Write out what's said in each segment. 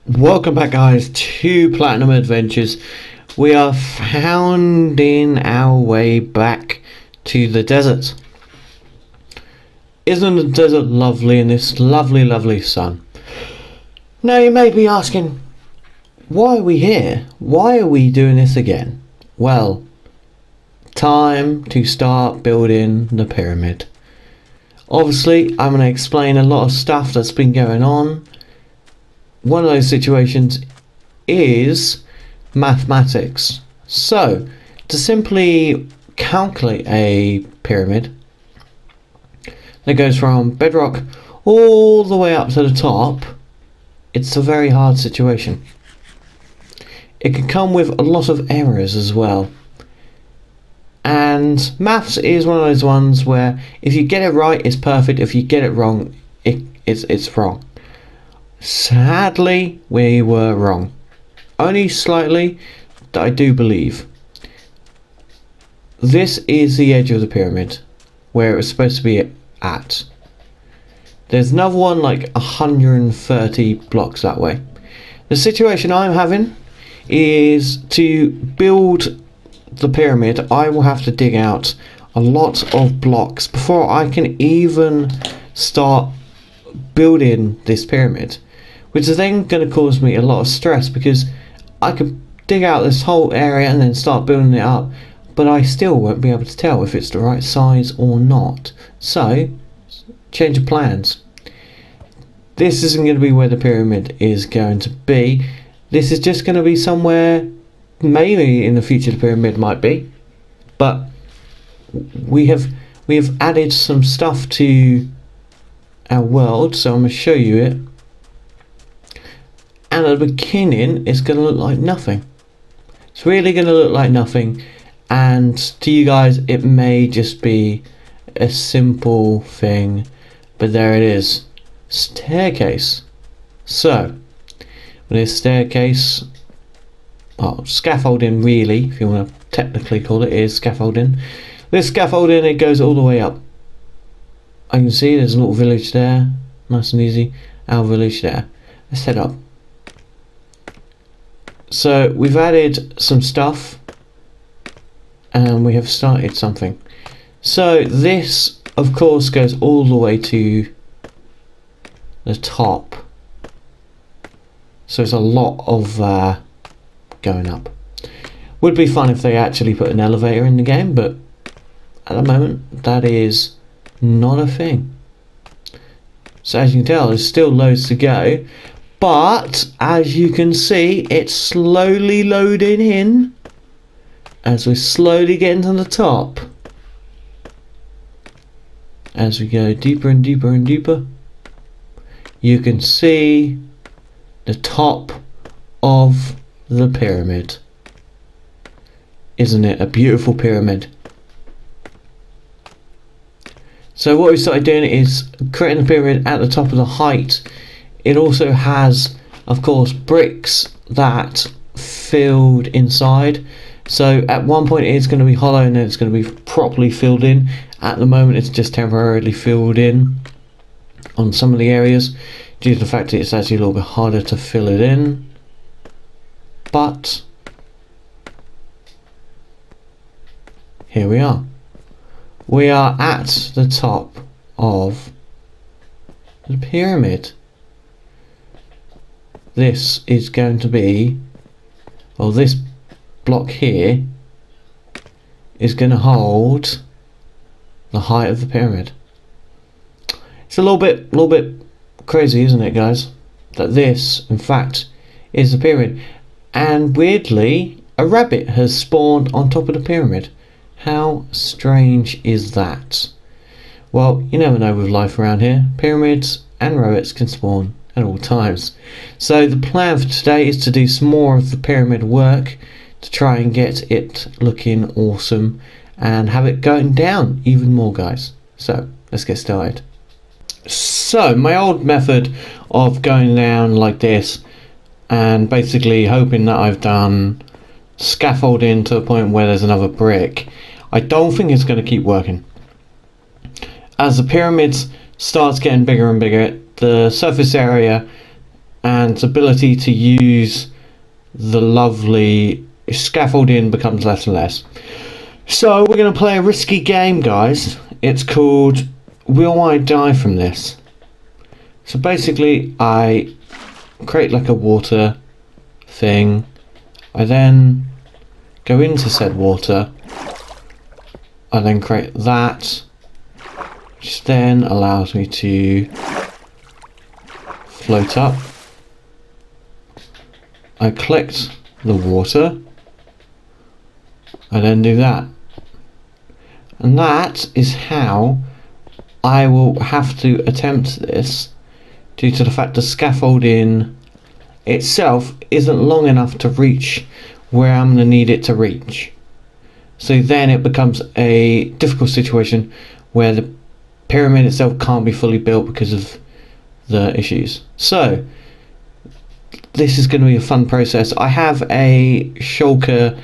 Welcome back, guys, to Platinum Adventures. We are founding our way back to the desert. Isn't the desert lovely in this lovely sun? Now you may be asking, why are we here? Why are we doing this again? Well, time to start building the pyramid. Obviously, I'm going to explain a lot of stuff that's been going on. One of those situations is mathematics. So, to simply calculate a pyramid that goes from bedrock all the way up to the top, it's a very hard situation. It can come with a lot of errors as well. And maths is one of those ones where if you get it right, it's perfect. If you get it wrong, it's wrong. Sadly, we were wrong. Only slightly, I do believe. This is the edge of the pyramid, where it was supposed to be at. There's another one like 130 blocks that way. The situation I'm having is to build the pyramid, I will have to dig out a lot of blocks before I can even start building this pyramid, which is then going to cause me a lot of stress because I could dig out this whole area and then start building it up, but I still won't be able to tell if it's the right size or not. So, change of plans. This isn't going to be where the pyramid is going to be. This is just going to be somewhere maybe in the future the pyramid might be, but we have added some stuff to our world, so I'm going to show you it. And at the beginning it's going to look like nothing. It's really going to look like nothing, and to you guys it may just be a simple thing, but there it is. Staircase. So with this staircase, scaffolding really, if you want to technically call it, is scaffolding. This scaffolding, it goes all the way up. I can see there's a little village there, nice and easy. Our village there. Let's head up. So we've added some stuff and we have started something. So this of course goes all the way to the top. So it's a lot of going up. Would be fun if they actually put an elevator in the game, but at the moment that is not a thing. So as you can tell, there's still loads to go, but as you can see, it's slowly loading in as we're slowly getting to the top. As we go deeper and deeper and deeper, you can see the top of the pyramid. Isn't it a beautiful pyramid? So what we started doing is creating the pyramid at the top of the height. It also has, of course, bricks that filled inside. So at one point it's going to be hollow and then it's going to be properly filled in. At the moment it's just temporarily filled in on some of the areas due to the fact that it's actually a little bit harder to fill it in. But here we are. We are at the top of the pyramid. This is going to be, well, this block here is going to hold the height of the pyramid. It's a little bit crazy, isn't it, guys? That this, in fact, is the pyramid. And weirdly, a rabbit has spawned on top of the pyramid. How strange is that? Well, you never know with life around here. Pyramids and rabbits can spawn at all times. So the plan for today is to do some more of the pyramid work to try and get it looking awesome and have it going down even more, guys. So let's get started. So my old method of going down like this and basically hoping that I've done scaffolding to a point where there's another brick, I don't think it's going to keep working. As the pyramids starts getting bigger and bigger, the surface area and its ability to use the lovely scaffolding becomes less and less. So we're going to play a risky game, guys. It's called Will I Die From This? So basically I create like a water thing. I then go into said water. I then create that, which then allows me to float up. I collect the water. I then do that. And that is how I will have to attempt this, due to the fact the scaffolding itself isn't long enough to reach where I'm going to need it to reach. So then it becomes a difficult situation where the pyramid itself can't be fully built because of the issues. So this is going to be a fun process. I have a shulker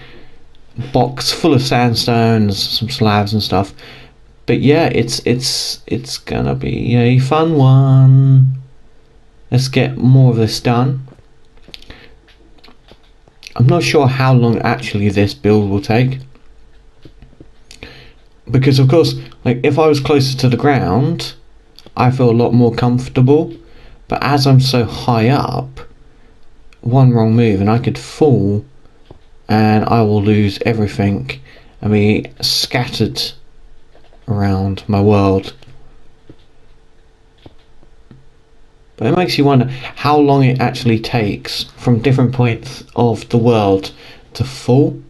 box full of sandstones, some slabs and stuff. But yeah, it's gonna be a fun one. Let's get more of this done. I'm not sure how long actually this build will take, because of course, like if I was closer to the ground, I feel a lot more comfortable. But as I'm so high up, one wrong move and I could fall, and I will lose everything and be scattered around my world. But it makes you wonder how long it actually takes from different points of the world to fall.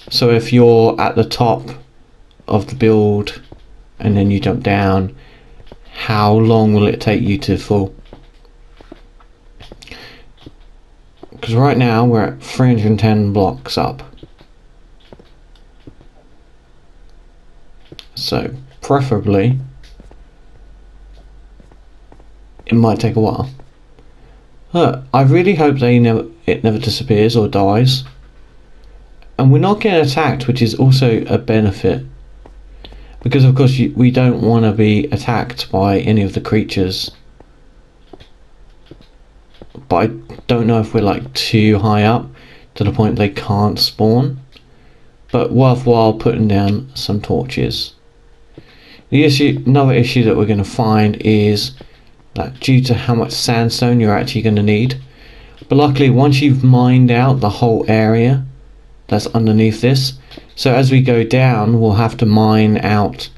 So if you're at the top of the build and then you jump down, how long will it take you to fall? Because right now we're at 310 blocks up. So preferably it might take a while. I really hope it never disappears or dies. And we're not getting attacked, which is also a benefit. Because of course we don't want to be attacked by any of the creatures. But I don't know if we're like too high up to the point they can't spawn. But worthwhile putting down some torches. Another issue that we're going to find is that due to how much sandstone you're actually going to need. But luckily, once you've mined out the whole area that's underneath this, so as we go down, we'll have to mine out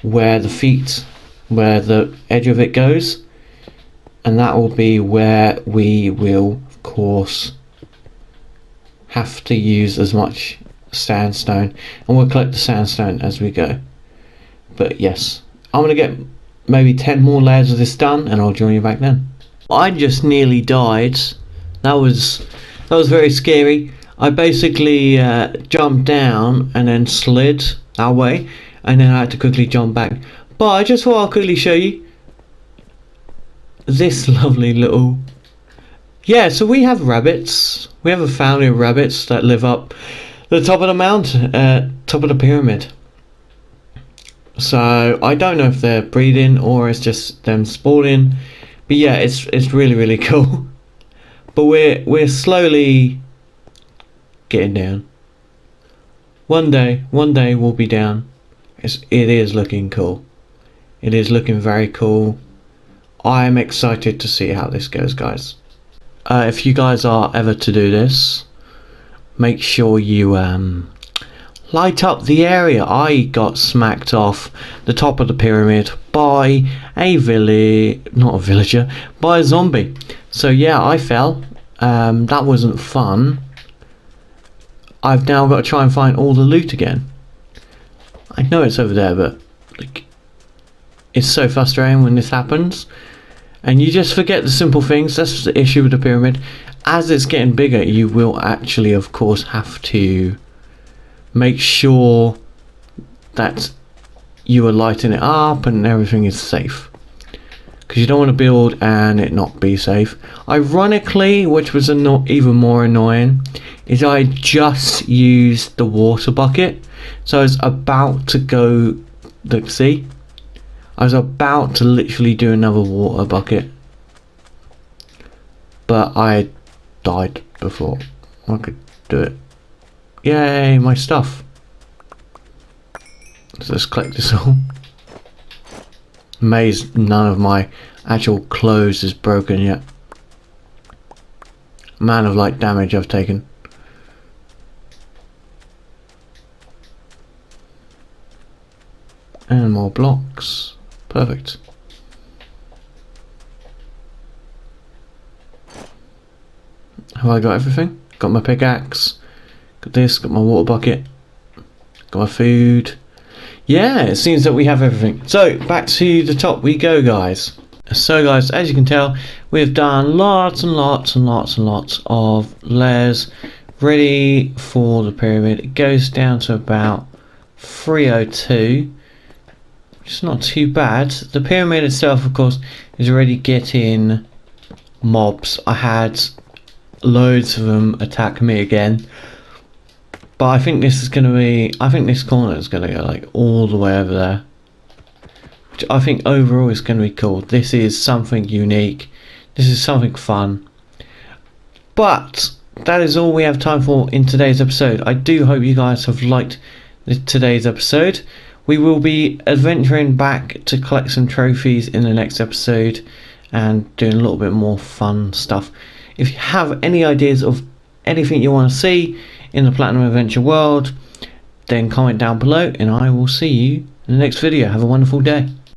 where the edge of it goes. And that will be where we will, of course, have to use as much sandstone. And we'll collect the sandstone as we go. But yes, I'm going to get maybe 10 more layers of this done and I'll join you back then. I just nearly died. That was very scary. I basically jumped down and then slid that way. And then I had to quickly jump back. But I just thought I'll quickly show you this lovely little... Yeah, so we have rabbits. We have a family of rabbits that live up the top of the mountain, top of the pyramid. So I don't know if they're breeding or it's just them spawning. But yeah, it's really cool. But we're slowly getting down. One day we'll be down. It is looking cool. It is looking very cool. I'm excited to see how this goes, guys. If you guys are ever to do this, make sure you light up the area. I got smacked off the top of the pyramid by a villager, by a zombie. So yeah, I fell. That wasn't fun. I've now got to try and find all the loot again. I know it's over there, but like, it's so frustrating when this happens. And you just forget the simple things. That's the issue with the pyramid. As it's getting bigger, you will actually, of course, have to make sure that you are lighting it up and everything is safe. Because you don't want to build and it not be safe. Ironically, which was even more annoying, is I just used the water bucket. So I was about to go, look, see? I was about to literally do another water bucket. but I died before I could do it. Yay, my stuff. So let's collect this all. Amazed none of my actual clothes is broken yet. Man of like damage I've taken. And more blocks. Perfect. Have I got everything? Got my pickaxe. Got this, got my water bucket. Got my food. Yeah, it seems that we have everything. So, back to the top we go, guys. So guys, as you can tell, we've done lots and lots and lots and lots of layers ready for the pyramid. It goes down to about 302, which is not too bad. The pyramid itself, of course, is already getting mobs. I had loads of them attack me again, but I think this is going to be, I think this corner is going to go like all the way over there, which I think overall is going to be cool. This is something unique, this is something fun. But that is all we have time for in today's episode. I do hope you guys have liked today's episode. We will be adventuring back to collect some trophies in the next episode and doing a little bit more fun stuff. If you have any ideas of anything you want to see in the Platinum Adventure world, then comment down below and I will see you in the next video. Have a wonderful day.